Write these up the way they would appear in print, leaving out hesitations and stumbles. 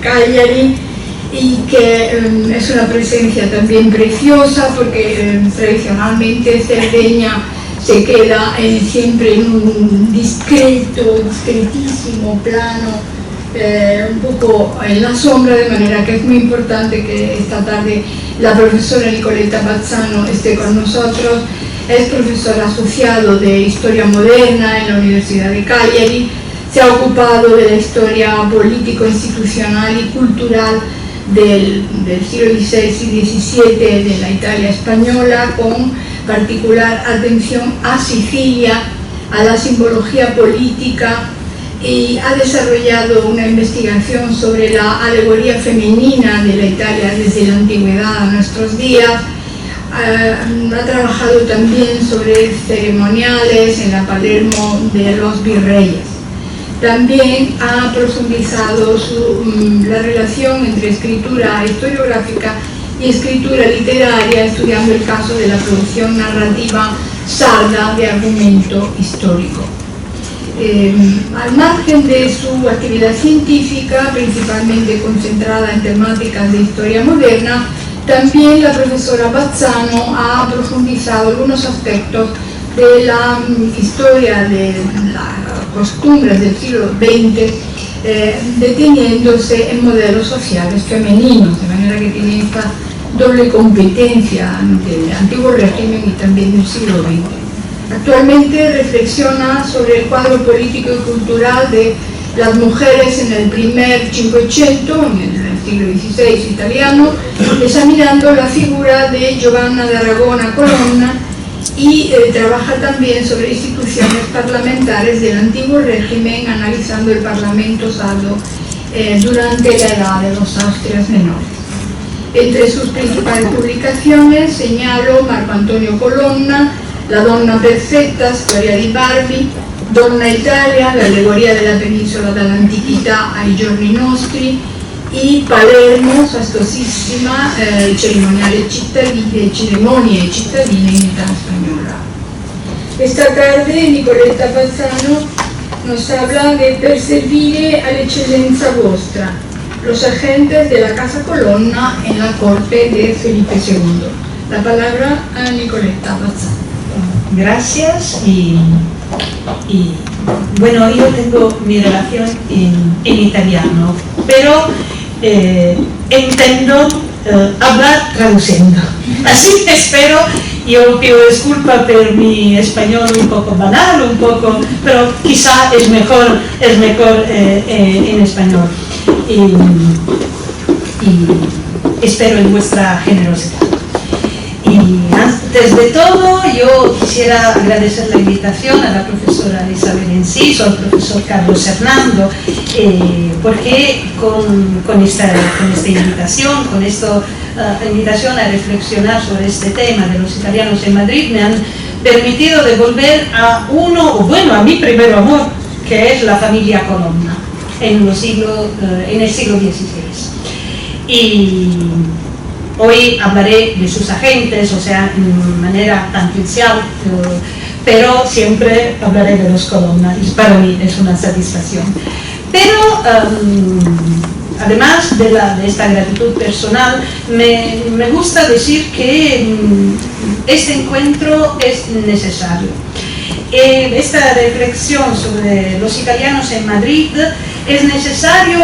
Cagliari, y que es una presencia también preciosa porque tradicionalmente Cerdeña se queda siempre en un discretísimo plano, un poco en la sombra, de manera que es muy importante que esta tarde la profesora Nicoletta Bazzano esté con nosotros. Es profesor asociado de Historia Moderna en la Universidad de Cagliari, se ha ocupado de la historia político-institucional y cultural del siglo XVI y XVII de la Italia española, con particular atención a Sicilia, a la simbología política, y ha desarrollado una investigación sobre la alegoría femenina de la Italia desde la antigüedad a nuestros días. Ha trabajado también sobre ceremoniales en la Palermo de los virreyes. También ha profundizado la relación entre escritura historiográfica y escritura literaria, estudiando el caso de la producción narrativa sarda de argumento histórico. Al margen de su actividad científica, principalmente concentrada en temáticas de historia moderna, también la profesora Bazzano ha profundizado algunos aspectos de la historia de las costumbres del siglo XX, deteniéndose en modelos sociales femeninos, de manera que tiene esta doble competencia del antiguo régimen y también del siglo XX. Actualmente reflexiona sobre el cuadro político y cultural de las mujeres en el primer Cinquecento, en el siglo XVI italiano, examinando la figura de Giovanna de Aragona Colonna, y trabaja también sobre instituciones parlamentarias del antiguo régimen, analizando el Parlamento sardo durante la edad de los Austrias menores. Entre sus principales publicaciones señalo Marco Antonio Colonna, La donna perfetta, Storia di Barbi, Donna Italia, la alegoria della penisola dall'antichità ai giorni nostri, y Palermo, fastosissima, cerimonie cittadine in età spagnola. Esta tarde Nicoletta Bazzano nos habla de Per servire all'eccellenza vostra, los agentes de la Casa Colonna en la corte de Felipe II. La palabra a Nicoletta Bazzano. Gracias y bueno, yo tengo mi relación en italiano, pero intento hablar traduciendo. Así que espero, yo pido disculpas por mi español un poco banal, pero quizá es mejor en español. Y espero en vuestra generosidad. Y antes de todo, yo quisiera agradecer la invitación a la profesora Isabel Enciso, al profesor Carlos Hernando, porque con esta invitación, invitación a reflexionar sobre este tema de los italianos en Madrid, me han permitido de volver a a mi primer amor, que es la familia Colonna, en el siglo XVI. Y hoy hablaré de sus agentes, o sea, en manera tangencial, pero siempre hablaré de los Colonna, y para mí es una satisfacción. Pero además de esta gratitud personal, me gusta decir que este encuentro es necesario. Esta reflexión sobre los italianos en Madrid es necesario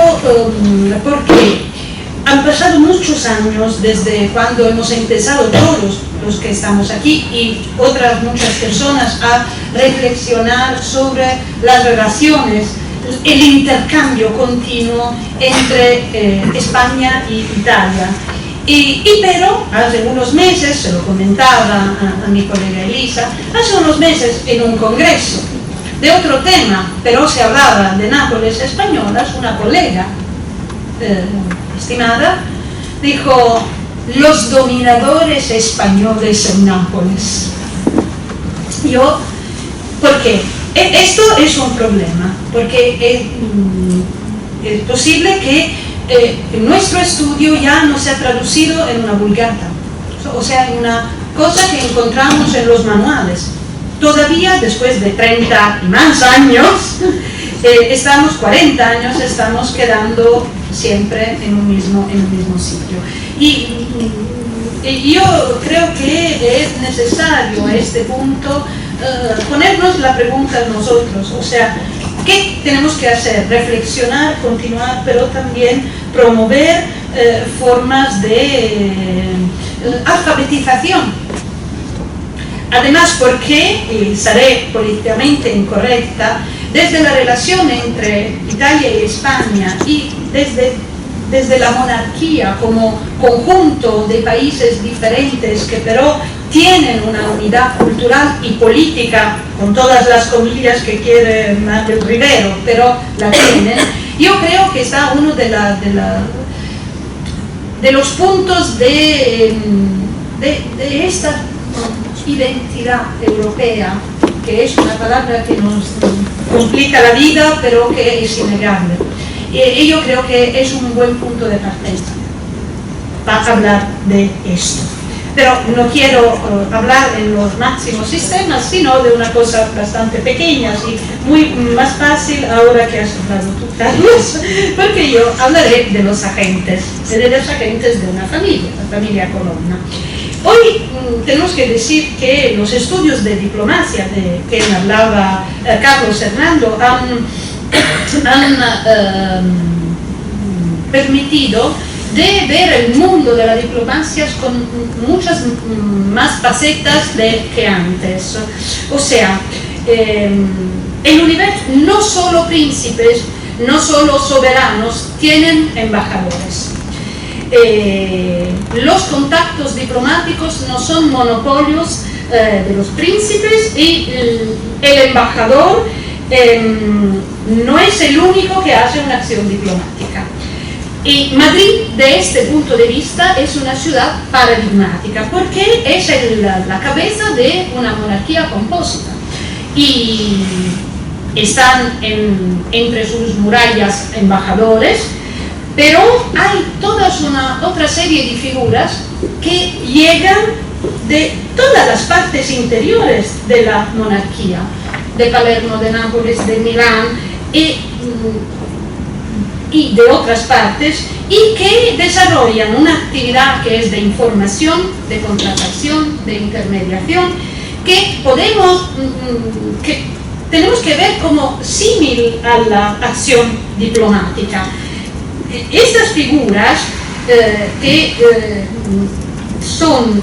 porque han pasado muchos años desde cuando hemos empezado todos los que estamos aquí y otras muchas personas a reflexionar sobre las relaciones, el intercambio continuo entre España y Italia. Pero hace unos meses, se lo comentaba a mi colega Elisa, hace unos meses en un congreso de otro tema, pero se hablaba de Nápoles españolas, una colega estimada dijo: los dominadores españoles en Nápoles. ¿Por qué? Esto es un problema, porque es posible que nuestro estudio ya no se ha traducido en una vulgata, o sea, en una cosa que encontramos en los manuales. Todavía, después de 30 y más años, 40 años, estamos quedando siempre en un mismo sitio. Y yo creo que es necesario a este punto ponernos la pregunta nosotros, o sea, ¿qué tenemos que hacer? Reflexionar, continuar, pero también promover formas de alfabetización. Además, porque, y seré políticamente incorrecta, desde la relación entre Italia y España y desde la monarquía como conjunto de países diferentes que pero tienen una unidad cultural y política, con todas las comillas que quiere Manuel Rivero, pero la tienen, yo creo que está uno de los puntos de esta identidad europea, que es una palabra que nos complica la vida, pero que es innegable. Y yo creo que es un buen punto de partida para hablar de esto. Pero no quiero hablar en los máximos sistemas, sino de una cosa bastante pequeña, y más fácil ahora que has hablado tú, Carlos, porque yo hablaré de los agentes de una familia, la familia Colonna. Hoy tenemos que decir que los estudios de diplomacia de que hablaba Carlos Hernando han permitido de ver el mundo de la diplomacia con muchas más facetas que antes. O sea, el universo, no solo príncipes, no solo soberanos tienen embajadores. Los contactos diplomáticos no son monopolios de los príncipes, y el embajador no es el único que hace una acción diplomática. Y Madrid, de este punto de vista, es una ciudad paradigmática, porque es la cabeza de una monarquía compósita. Y están entre sus murallas embajadores, pero hay otra serie de figuras que llegan de todas las partes interiores de la monarquía, de Palermo, de Nápoles, de Milán y de otras partes, y que desarrollan una actividad que es de información, de contratación, de intermediación, que tenemos que ver como símil a la acción diplomática. Estas figuras che sono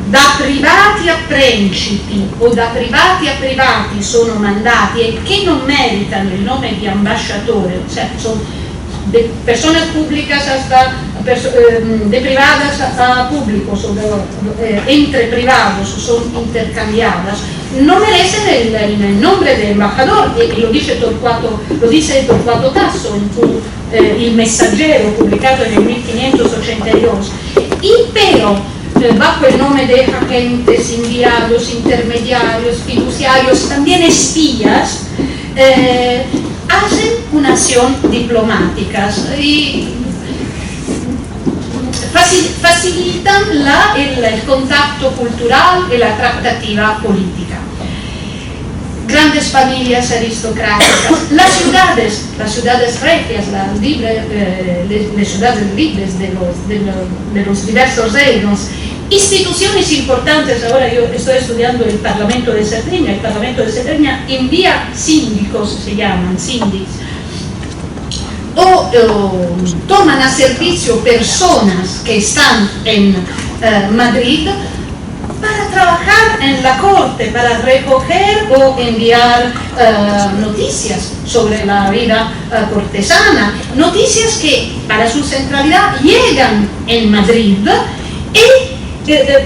da privati a principi o da privati a privati sono mandati e che non meritano il nome di ambasciatore, cioè sono de personas públicas hasta de privadas a públicos o entre privados son intercambiadas, no merecen el nombre de embajador, y lo dice Torquato Tasso Il Messaggero, pubblicato nel 1582, y pero bajo el nombre de agentes, enviados, intermediarios, fiduciarios, también espías, hacen una acción diplomática y facilitan el contacto cultural y la tratativa política. Grandes familias aristocráticas, las ciudades regias, las ciudades libres de los diversos reinos, instituciones importantes. Ahora yo estoy estudiando el Parlamento de Cerdeña. El Parlamento de Cerdeña envía síndicos, se llaman síndicos, o toman a servicio personas que están en Madrid para trabajar en la corte, para recoger o enviar noticias sobre la vida cortesana, noticias que para su centralidad llegan en Madrid y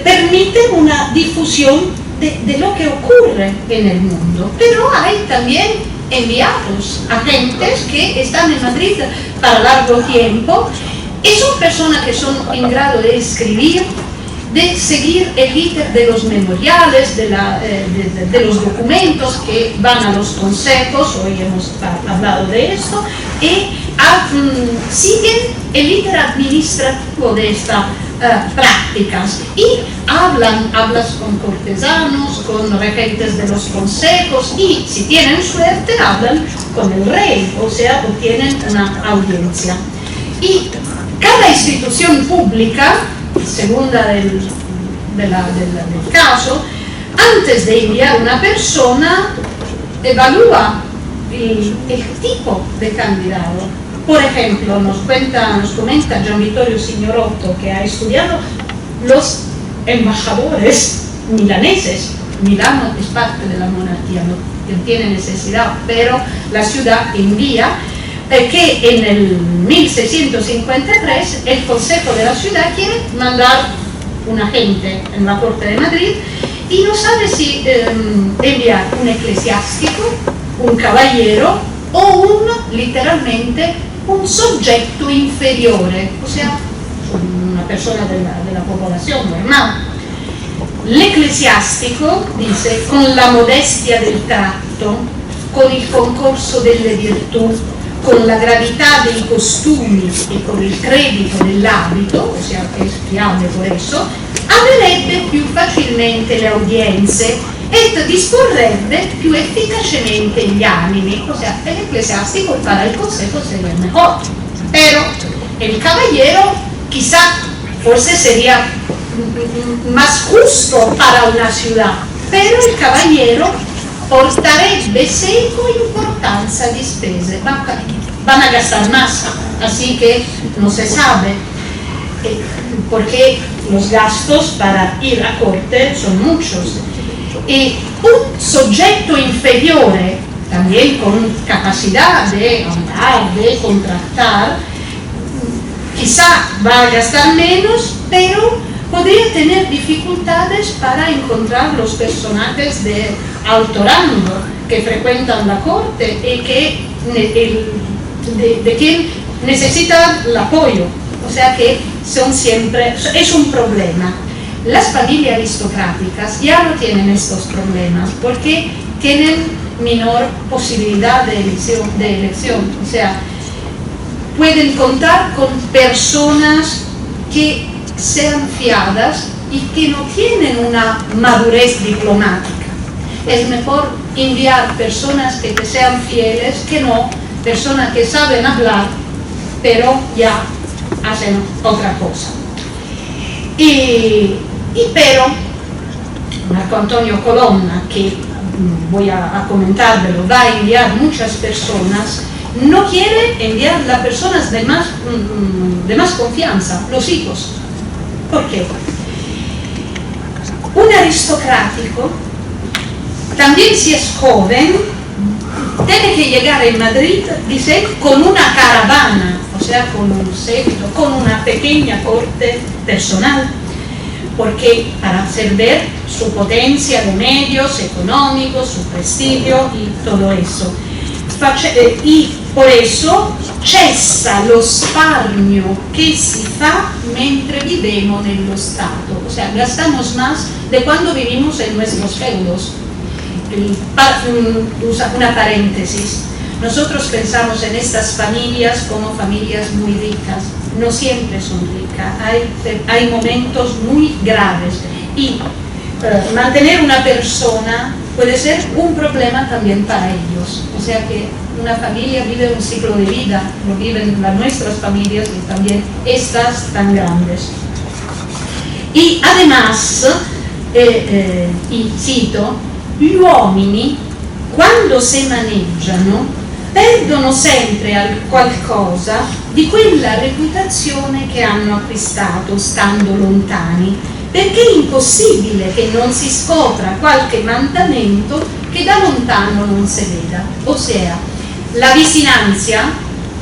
permiten una difusión de lo que ocurre en el mundo. Pero hay también enviados, agentes que están en Madrid para largo tiempo, y son personas que son en grado de escribir, de seguir el íter de los memoriales, de los documentos que van a los consejos, hoy hemos hablado de esto, y siguen el íter administrativo de estas prácticas, y hablas con cortesanos, con regentes de los consejos, y si tienen suerte hablan con el rey, o sea, obtienen una audiencia. Y cada institución pública, segunda del caso, antes de enviar una persona, evalúa el tipo de candidato. Por ejemplo, nos comenta Gian Vittorio Signorotto, que ha estudiado los embajadores milaneses. Milano es parte de la monarquía, no tiene necesidad, pero la ciudad envía que en el 1653 el Consejo de la Ciudad quiere mandar un agente en la Corte de Madrid y no sabe si enviar un eclesiástico, un caballero o literalmente un soggetto inferiore, o sea, una persona de la población normal. L'eclesiastico, dice, con la modestia del tratto, con il concorso delle virtù, con la gravità dei costumi e con il credito dell'abito, o sea, è fiable por eso, averebbe più facilmente le audienze e disporrebbe più efficacemente gli animi, o sea, el eclesiástico para el consejo sería mejor, pero el caballero quizá forse sería más justo para una ciudad, pero el caballero portarebbe seco importanza di spese, van a gastar más, así que no se sabe, porque los gastos para ir a corte son muchos. Y un soggetto inferiore, también con capacidad de hablar, de contratar, quizá va a gastar menos, pero podría tener dificultades para encontrar los personajes de alto rango que frecuentan la corte y que de quien necesita el apoyo, o sea que son siempre, es un problema. Las familias aristocráticas ya no tienen estos problemas porque tienen menor posibilidad de elección, o sea, pueden contar con personas que sean fiadas y que no tienen una madurez diplomática. Es mejor enviar personas que te sean fieles que no personas que saben hablar pero ya hacen otra cosa. Pero Marco Antonio Colonna, que voy a comentarlo, va a enviar muchas personas, no quiere enviar las personas de más confianza, los hijos. ¿Por qué? Un aristocrático, también si es joven, tiene que llegar en Madrid, dice, con una caravana, o sea, con un séquito, con una pequeña corte personal, porque para hacer ver su potencia de medios económicos, su prestigio y todo eso. Y por eso cessa lo spagno che si fa mentre vivemos nello Stato, o sea, gastamos más de cuando vivimos en nuestros feudos. Una paréntesis, nosotros pensamos en estas familias como familias muy ricas, no siempre son ricas, hay momentos muy graves y mantener una persona puede ser un problema también para ellos, o sea que una familia vive un ciclo de vida, lo viven nuestras familias y también estas tan grandes. Y además, y cito, gli uomini quando si maneggiano perdono sempre qualcosa di quella reputazione che hanno acquistato stando lontani, perché è impossibile che non si scopra qualche mandamento che da lontano non si veda, o sea, la vicinanza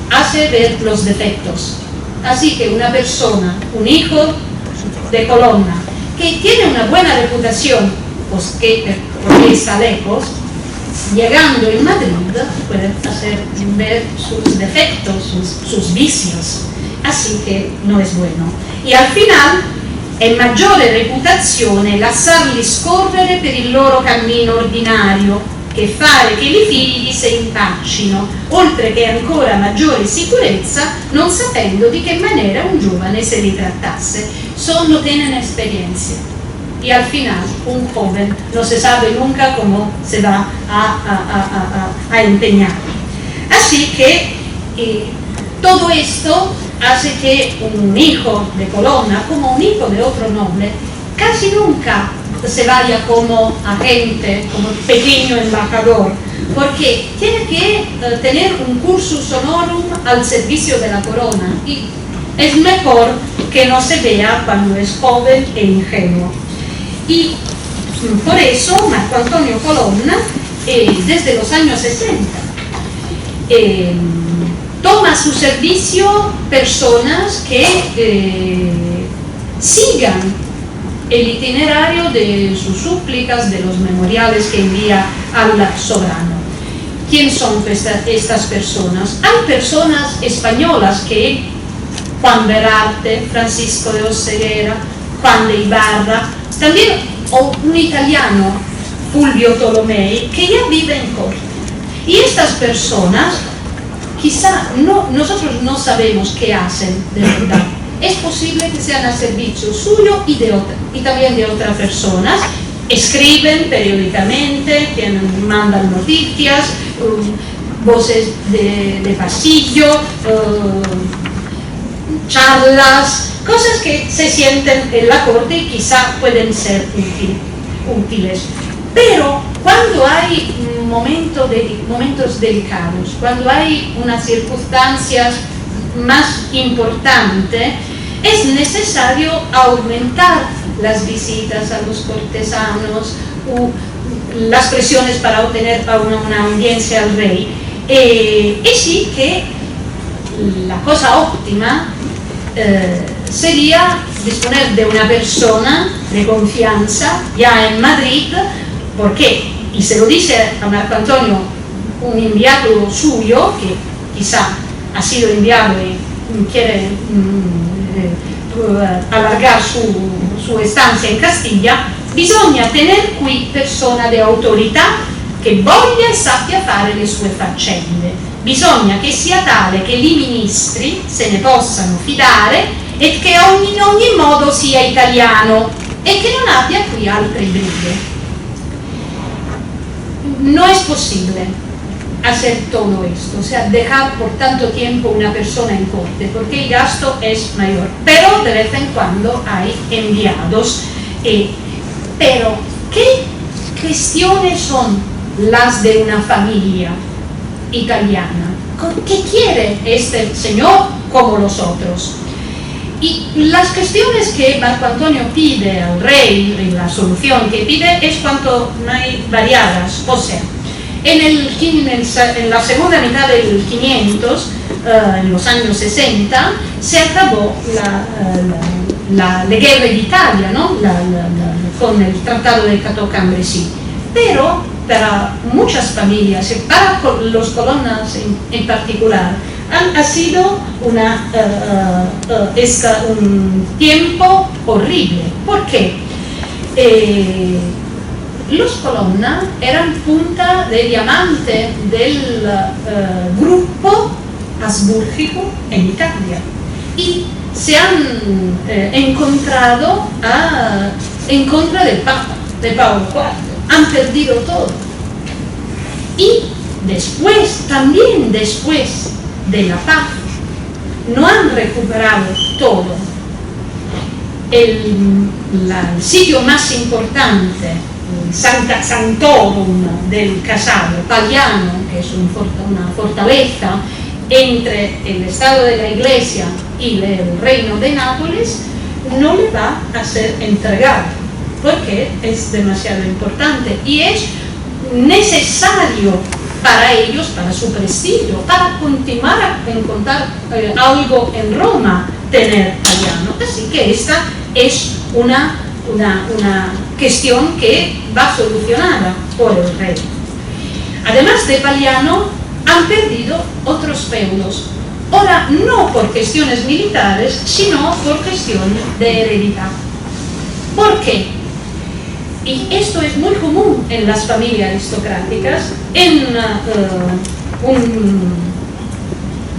hace ver los defectos, así que una persona, un hijo de Colonna que tiene una buena reputación, pues porque está lejos, llegando en Madrid puede hacer ver sus defectos, sus vicios, así que no es bueno. Y al final è maggiore reputazione lasciarli scorrere per il loro cammino ordinario che fare che i figli si impaccino, oltre che ancora maggiore sicurezza non sapendo di che maniera un giovane se li trattasse. Solo tienen experiencia. Y al final un joven no se sabe nunca cómo se va a empeñar. Así que todo esto hace que un hijo de Colonna, como un hijo de otro noble, casi nunca se vaya como agente, como pequeño embajador, porque tiene que tener un cursus honorum al servicio de la corona, y es mejor que no se vea cuando es joven e ingenuo. Y por eso Marco Antonio Colonna, desde los años 60, toma a su servicio personas que sigan el itinerario de sus súplicas, de los memoriales que envía al soberano. ¿Quién son estas personas? Hay personas españolas que Juan Berarte, Francisco de Oseguera, Juan de Ibarra, también un italiano, Fulvio Tolomei, que ya vive en corte. Y estas personas, quizá nosotros no sabemos qué hacen de verdad. Es posible que sean a servicio suyo y también de otras personas. Escriben periódicamente, mandan noticias, voces de pasillo, charlas, cosas que se sienten en la corte y quizá pueden ser útiles. Pero cuando hay momentos delicados, cuando hay unas circunstancias más importantes, es necesario aumentar las visitas a los cortesanos, las presiones para obtener una audiencia al rey. Y sí que la cosa óptima sería disponer de una persona de confianza ya en Madrid. ¿Por qué? Y se lo dice a Marco Antonio un enviado suyo, que quizá ha sido enviado y quiere alargar su estancia in Castiglia. Bisogna tener qui persona di autorità che voglia e sappia fare le sue faccende. Bisogna che sia tale che i ministri se ne possano fidare e che in ogni modo sia italiano e che non abbia qui altre brighe. No es posible hacer todo esto, o sea, dejar por tanto tiempo una persona en corte, porque el gasto es mayor, pero de vez en cuando hay enviados. Pero, ¿qué cuestiones son las de una familia italiana? ¿Qué quiere este señor como los otros? Y las cuestiones que Marco Antonio pide al rey, la solución que pide, es cuanto hay variadas. O sea, en la segunda mitad del 500, en los años 60, se acabó la guerra de Italia, ¿no? Con el Tratado de Cateau Cambrésis. Pero para muchas familias, y para los Colonnas en particular, ha sido un tiempo horrible. ¿Por qué? Los Colonna eran punta de diamante del grupo habsbúrgico en Italia y se han encontrado en contra del Papa, de Pablo IV. Han perdido todo. Y también después de la paz, no han recuperado todo. El sitio más importante, Santa Santorum del Casale, Paliano, que es una fortaleza entre el Estado de la Iglesia y el Reino de Nápoles, no le va a ser entregado, porque es demasiado importante y es necesario para ellos, para su prestigio, para continuar a encontrar algo en Roma, tener Paliano. Así que esta es una cuestión que va solucionada por el rey. Además de Paliano, han perdido otros feudos. Ahora, no por cuestiones militares, sino por cuestiones de heredità. ¿Por qué? Y esto es muy común en las familias aristocráticas. Un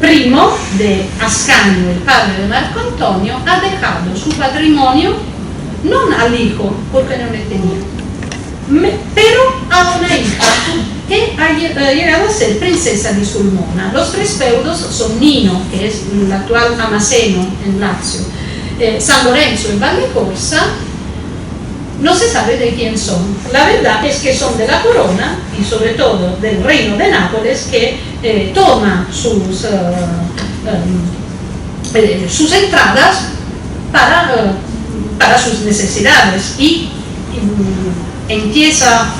primo de Ascanio, el padre de Marco Antonio, ha dejado su patrimonio no al hijo, porque no le tenía, pero a una hija que ha llegado a ser princesa di Sulmona. Los tres feudos son Nino, que es el actual Amaseno en Lazio, San Lorenzo y Vallecorsa. No se sabe de quién son. La verdad es que son de la corona y sobre todo del reino de Nápoles, que toma sus entradas para sus necesidades y empieza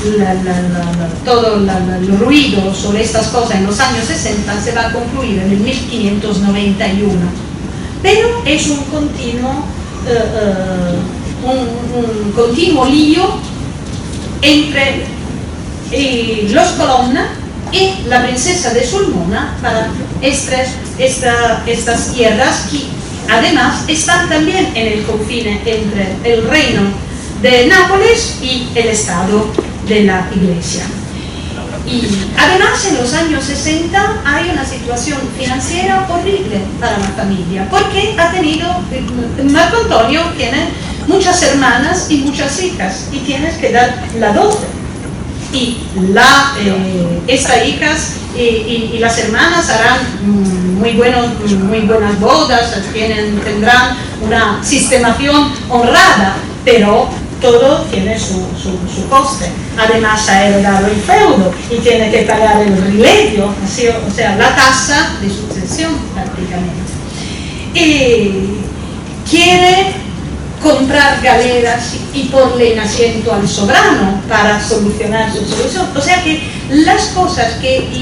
todo el ruido sobre estas cosas en los años 60, se va a concluir en el 1591. Pero es un continuo lío entre los Colonna y la princesa de Sulmona para estas tierras que además están también en el confine entre el reino de Nápoles y el estado de la Iglesia. Y además en los años 60 hay una situación financiera horrible para la familia, porque Marco Antonio tiene muchas hermanas y muchas hijas y tienes que dar la dote. Y estas hijas y las hermanas harán muy buenas bodas, tendrán una sistemación honrada, pero todo tiene su coste. Además ha heredado el feudo y tiene que pagar el rilegio, o sea, la tasa de sucesión prácticamente. Quiere comprar galeras y porle en asiento al soberano para solucionar su solución. O sea que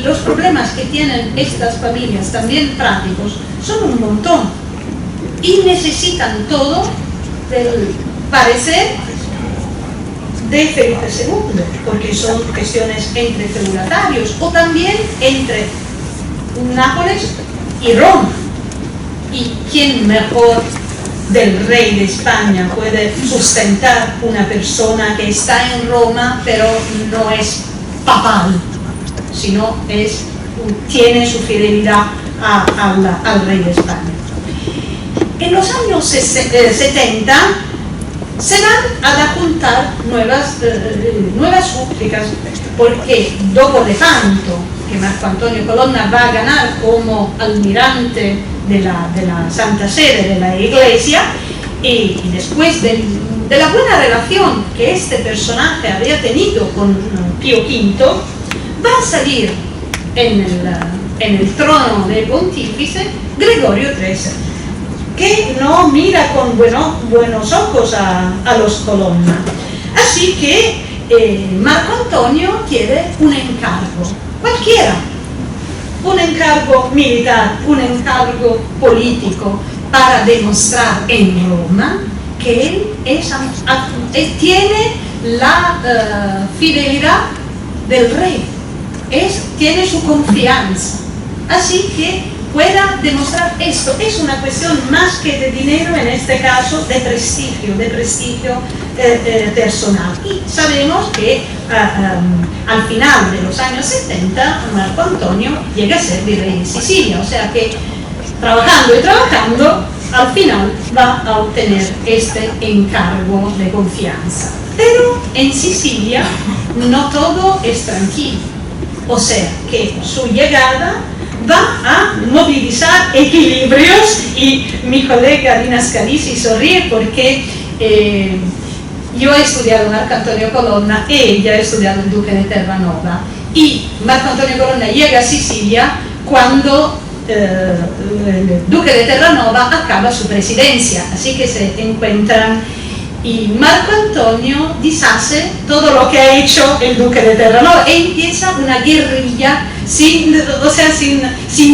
los problemas que tienen estas familias, también prácticos, son un montón y necesitan todo del parecer de Felipe II, porque son cuestiones entre feudatarios o también entre Nápoles y Roma. ¿Y quién mejor del rey de España puede sustentar una persona que está en Roma pero no es papal, sino tiene su fidelidad al rey de España? En los años 70 se van a juntar nuevas súplicas, porque dopo de tanto que Marco Antonio Colonna va a ganar como almirante de la Santa Sede de la Iglesia, y después de la buena relación que este personaje había tenido con Pío V, va a salir en el trono de pontífice Gregorio XIII, que no mira con buenos ojos a los Colonna. Así que Marco Antonio quiere un encargo, cualquiera, un encargo militar, un encargo político, para demostrar en Roma que él tiene la fidelidad del rey, tiene su confianza, así que pueda demostrar esto. Es una cuestión más que de dinero, en este caso de prestigio personal. Y sabemos que al final de los años 70 Marco Antonio llega a ser virrey de Sicilia, o sea que trabajando y trabajando al final va a obtener este encargo de confianza. Pero en Sicilia no todo es tranquilo, o sea que su llegada va a movilizar equilibrios, y mi colega Dina Scalisi sonríe porque yo he estudiado Marco Antonio Colonna y ella ha estudiado el Duque de Terranova, y Marco Antonio Colonna llega a Sicilia cuando el Duque de Terranova acaba su presidencia, así que se encuentran y Marco Antonio deshace todo lo que ha hecho el Duque de Terranova e empieza una guerrilla sin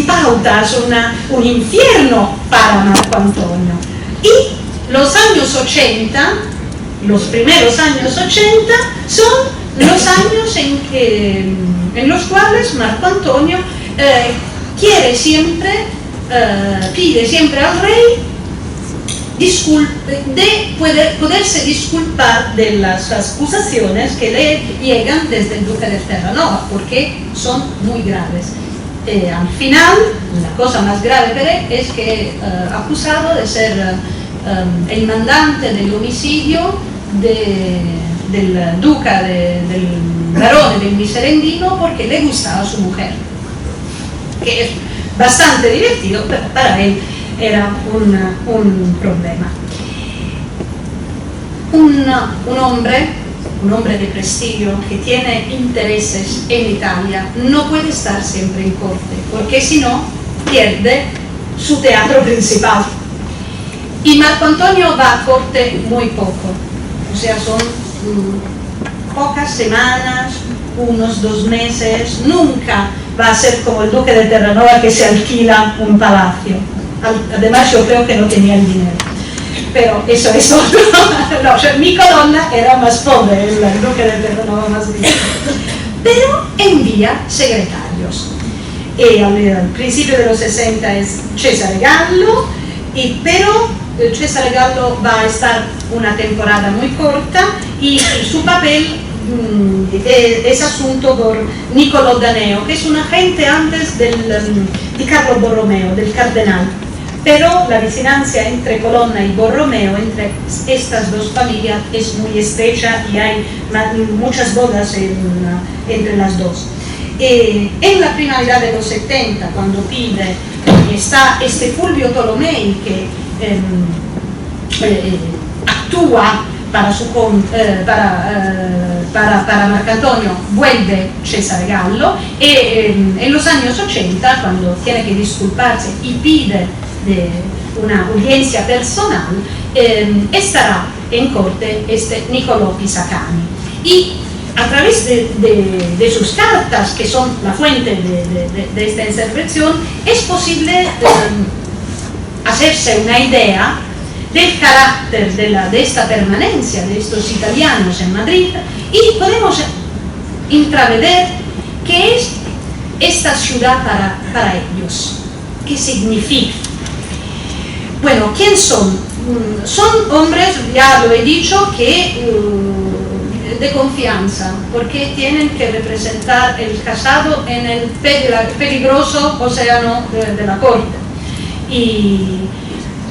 pautas, un infierno para Marco Antonio. Y los años 80, los primeros años 80, son los años en los cuales Marco Antonio pide siempre al rey poderse disculpar de las acusaciones que le llegan desde el Duque de Terranova, porque son muy graves. Al final, la cosa más grave para él es que acusado de ser el mandante del homicidio del duca del Barone del Miserendino porque le gustaba su mujer, que es bastante divertido, pero para él era un problema. Un hombre de prestigio que tiene intereses en Italia no puede estar siempre en corte, porque si no pierde su teatro principal. Y Marco Antonio va a corte muy poco, o sea, son pocas semanas, unos 2 meses, nunca va a ser como el duque de Terranova que se alquila un palacio. Además yo creo que no tenía el dinero, pero eso es otro. No, mi colonna era más pobre, el duque de Terranova más rico, pero envía secretarios. Y al principio de los 60 es Cesare Gallo, pero Cesare Gallo va a estar una temporada muy corta y su papel es asunto por Niccolò Daneo, que es un agente antes de Carlo Borromeo, del cardenal. Pero la vicinanza entre Colonna y Borromeo, entre estas dos familias, es muy estrecha y hay muchas bodas entre las dos. En la primavera de los 70, cuando pide, está este Fulvio Tolomei que actúa para Marco Antonio, vuelve Cesare Gallo, y en los años 80, cuando tiene que disculparse y pide una audiencia personal, estará en corte Niccolò Pisacani. Y a través de sus cartas, que son la fuente de esta intervención, es posible hacerse una idea del carácter de esta permanencia de estos italianos en Madrid, y podemos intraver qué es esta ciudad para ellos, qué significa. Bueno, ¿quién son? Son hombres, ya lo he dicho, que de confianza, porque tienen que representar el casado en el peligroso océano de la corte, y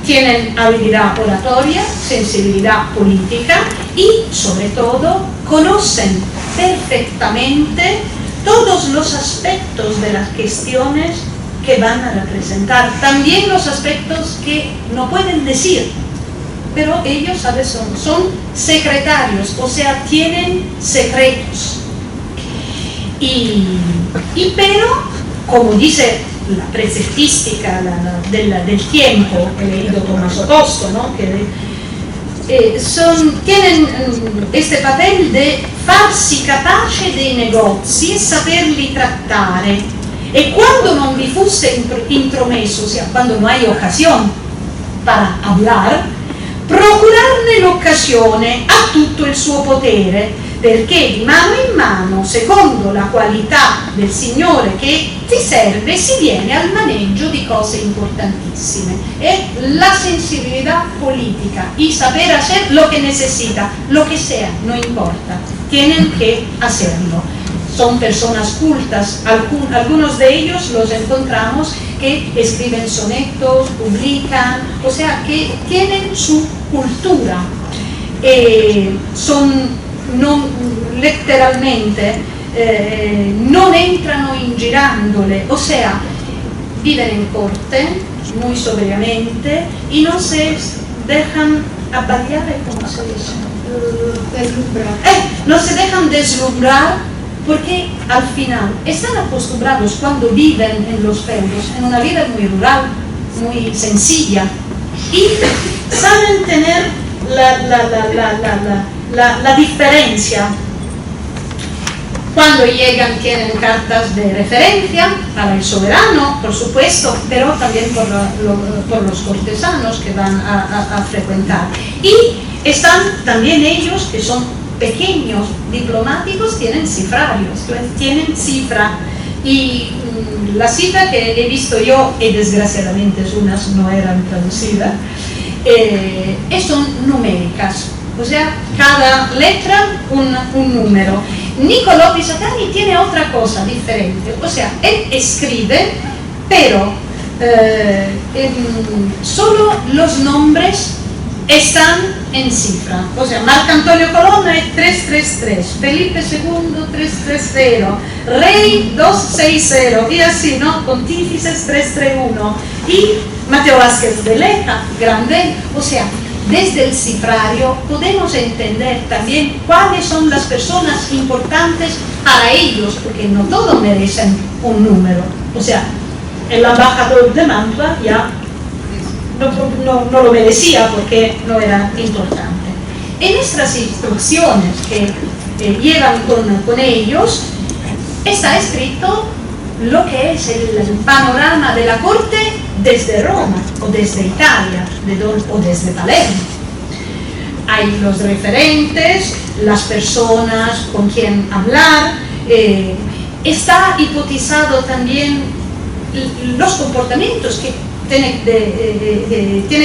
tienen habilidad oratoria, sensibilidad política y, sobre todo, conocen perfectamente todos los aspectos de las cuestiones que van a representar, también los aspectos que no pueden decir, pero ellos, ¿sabes? Son secretarios, o sea, tienen secretos. Pero, como dice la preceptística del tiempo, he leído Tommaso Costo, ¿no? Tienen este papel de farsi capace dei negozi e saperli trattare, e quando non vi fosse intromesso, o sea, quando no hay ocasión para hablar, procurarne l'occasione a tutto il suo potere, perché di mano in mano, secondo la qualità del Signore che ti serve, si viene al maneggio di cose importantissime. Es la sensibilidad política y saber hacer lo que necesita, lo que sea, no importa, tienen que hacerlo. Son personas cultas, algunos de ellos los encontramos que escriben sonetos, publican, o sea, que tienen su cultura. Letteralmente non entrano in girandole, o sea, viven en corte muy sobriamente y no se dejan abaliar, ¿cómo se dice? No se dejan deslumbrar, porque al final están acostumbrados, cuando viven en los feudos, en una vida muy rural, muy sencilla, y saben tener la diferencia. Cuando llegan tienen cartas de referencia para el soberano, por supuesto, pero también por los cortesanos que van a frecuentar. Y están también ellos, que son pequeños diplomáticos, tienen cifrarios, tienen cifra. Y la cifra que he visto yo, y desgraciadamente unas no eran traducidas, son numéricas, o sea, cada letra un número. Niccolò Pisacani tiene otra cosa diferente, o sea, él escribe, pero solo los nombres están en cifra. O sea, Marco Antonio Colonna es 333, Felipe II 330, Rey 260 y así, ¿no? Pontífices 331 y Mateo Vázquez de Leca, grande. O sea, desde el cifrario podemos entender también cuáles son las personas importantes para ellos, porque no todos merecen un número. O sea, el embajador de Mantua ya no lo merecía porque no era importante. En nuestras instrucciones que llevan con ellos está escrito lo que es el panorama de la corte desde Roma o desde Italia o desde Palermo. Hay los referentes, las personas con quien hablar, está hipotizado también los comportamientos que tiene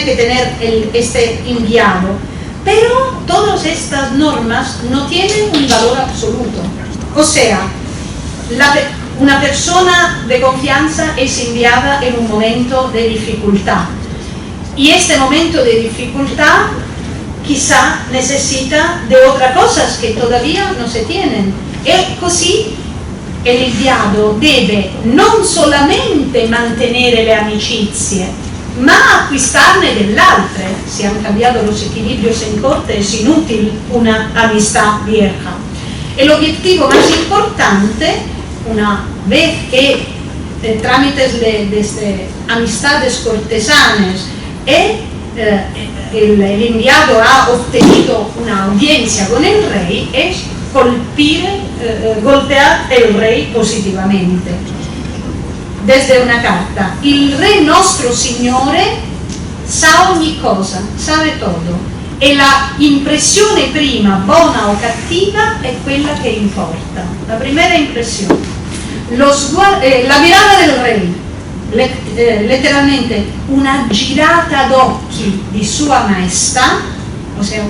que tener este enviado, pero todas estas normas no tienen un valor absoluto. O sea, una persona de confianza es enviada en un momento de dificultad y este momento de dificultad quizá necesita de otras cosas que todavía no se tienen, e così el inviato deve non solamente mantenere le amicizie, ma acquistarne delle altre. Si han cambiado los equilibrios en corte, es inútil una amistad vieja. El objetivo más importante, una vez que trámite de amistades cortesanas el enviado ha obtenido una audiencia con el rey, es golpear el rey positivamente. Desde una carta: il re nostro signore sa ogni cosa, sabe todo, e la impressione prima, buona o cattiva, è quella che importa. La primera impresión. La mirada del rey, letteralmente una girata d'occhi di sua maestà, o sea,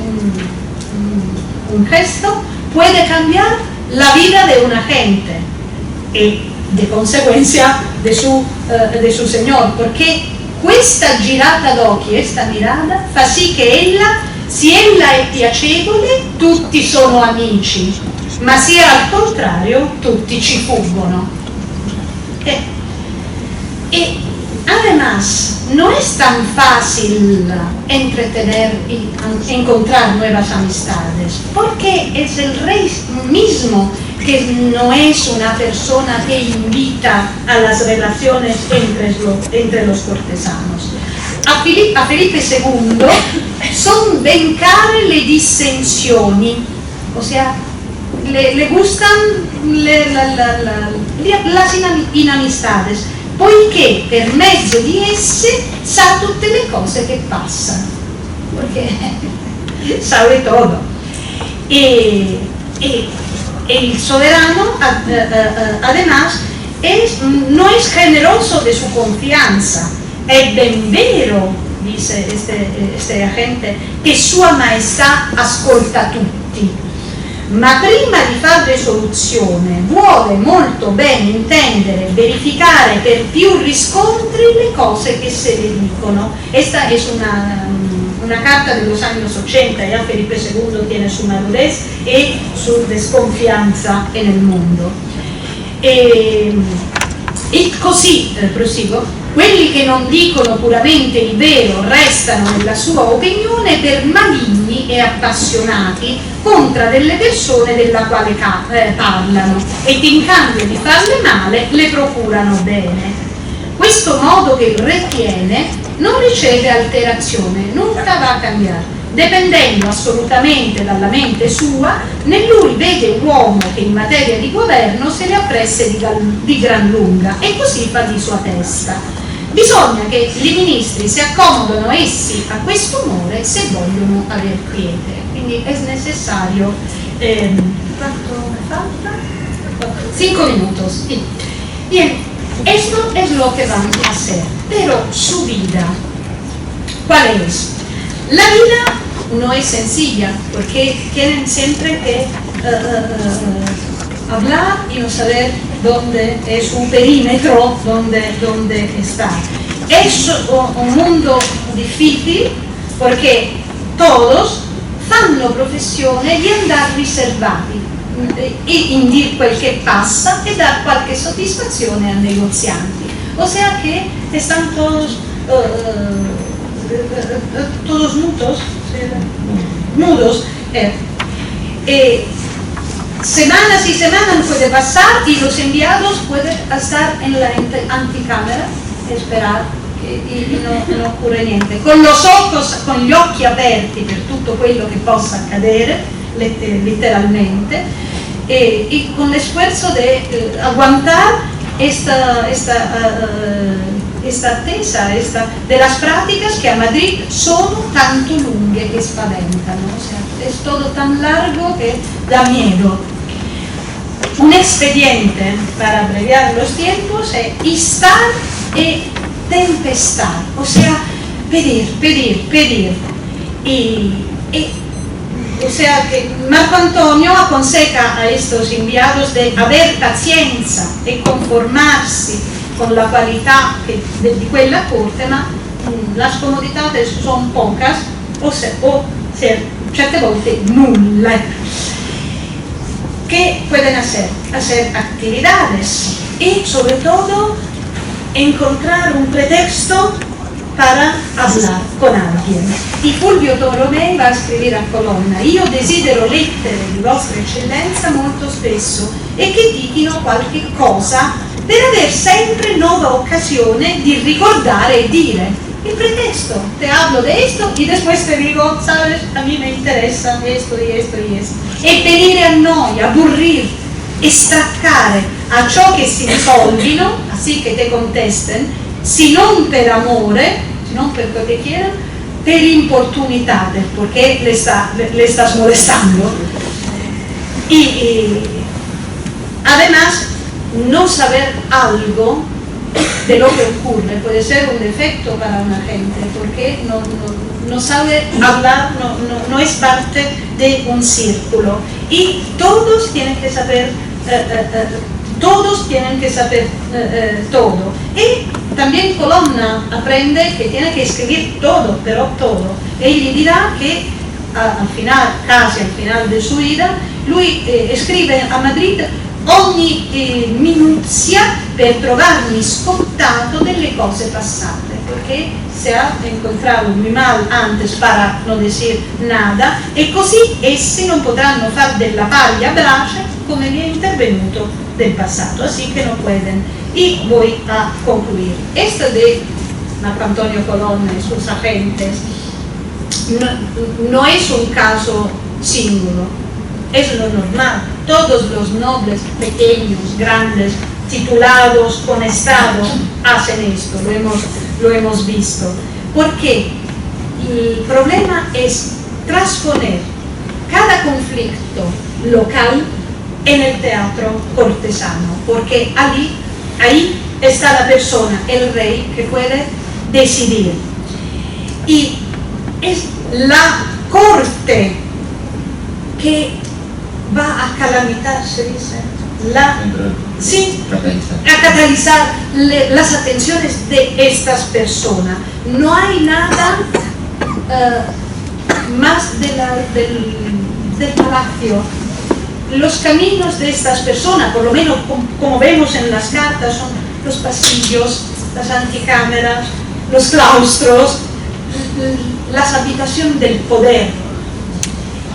un gesto, puede cambiar la vida de una gente y de consecuencia de su Señor, porque questa girata d'occhi, questa mirata, fa sì che se ella è piacevole, tutti sono amici, ma se al contrario, tutti ci fuggono. Y además, no es tan fácil entretener y encontrar nuevas amistades, porque es el rey mismo que no es una persona que invita a las relaciones entre los cortesanos. A Felipe II son ben care le dissensioni, o sea, le gustan las inamistades, poiché per mezzo di esse sa tutte le cose che passano, perché sabe todo. E el soberano, además, no es generoso de su confianza. È ben vero, dice este agente, che Sua Maestà ascolta tutti, ma prima di fare risoluzione vuole molto bene intendere e verificare per più riscontri le cose che se le dicono. Esta es una carta de los años 80, ya Felipe II tiene su madurez e su desconfianza en el mondo. E così, prosigo, quelli che non dicono puramente il vero restano nella sua opinione per maligni e appassionati contro delle persone della quale parlano, ed in cambio di farle male le procurano bene. Questo modo che il re tiene non riceve alterazione, nunca va a cambiare. Dipendendo assolutamente dalla mente sua, né lui vede un uomo che in materia di governo se ne appresse di gran lunga, e così fa di sua testa. Bisogna che i ministri si accomodano essi a questo umore se vogliono aver quiete. Quindi è necessario, ¿cuánto me falta? 5 minutos. Bien, esto es lo que van a hacer, pero su vida, ¿cuál es? La vida no es sencilla, porque tienen siempre que hablar y no saber dónde es su perímetro, dónde está. Es un mundo difícil porque todos fanno professione di andare riservati in dir quel che passa e dar qualche soddisfazione ai negozianti. O sea que están todos mudos. Semanas y semanas puede pasar y los enviados pueden estar en la anticamera, esperar e non occorre niente, con gli occhi aperti per tutto quello che possa accadere, letteralmente, e con l'esfuerzo di aguantar esta attesa de las prácticas que a Madrid sono tanto lunghe che spaventano, o sea, es todo tan largo que da miedo. Un expediente, para abreviar los tiempos, es instar e tempestar, o sea, pedir. O sea que Marco Antonio aconseja a estos enviados de haber paciencia e conformarsi con la qualità di quella corte, ma las comodidades son pocas o certe volte nulla. ¿Qué pueden hacer? Hacer actividades y sobre todo encontrar un pretexto para hablar con alguien. Y Fulvio Tolomei va a scrivere a colonna: io desidero lettere di vostra eccellenza molto spesso e che dichino qualche cosa per aver sempre nuova occasione di ricordare e dire. Il pretexto, te hablo de esto y después te digo, sabes, a mí me interesa esto y esto y esto. E venire a noi, aburrir, estraccare a ciò che si risolvino, así que te contesten, si non per amore, si non per lo que quieran, per importunidad, porque le estás molestando. Y además, no saber algo de lo que ocurre puede ser un defecto para una gente, porque no sabe hablar, no es parte de un círculo. Y todos tienen que saber todo. Y también Colonna aprende que tiene que escribir todo, pero todo. Egli dirá que casi al final de su vida, lui scrive a Madrid ogni minuzia per trovarmi scontato delle cose passate, perché se ha incontrato muy mal antes para no decir nada, e così essi non potranno far della paglia brace come vi è intervenuto del passato, así que no pueden. Y voy a concluir. Esto de Marco Antonio Colonna y sus agentes no es un caso singulo, es lo normal. Todos los nobles, pequeños, grandes, titulados, con estado, hacen esto, lo hemos visto. Porque el problema es transponer cada conflicto local en el teatro cortesano, porque ahí está la persona, el rey, que puede decidir. Y es la corte que va a calamizar, se dice, a catalizar las atenciones de estas personas. No hay nada más del palacio. Los caminos de estas personas, por lo menos como vemos en las cartas, son los pasillos, las anticámaras, los claustros, las habitaciones del poder.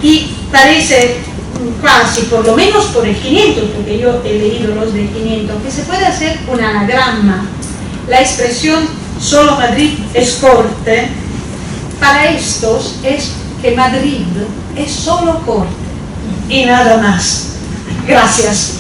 Y parece casi, por lo menos por el 500, porque yo he leído los del 500, que se puede hacer un anagrama. La expresión solo Madrid es corte, para estos es que Madrid es solo corte y nada más. Gracias.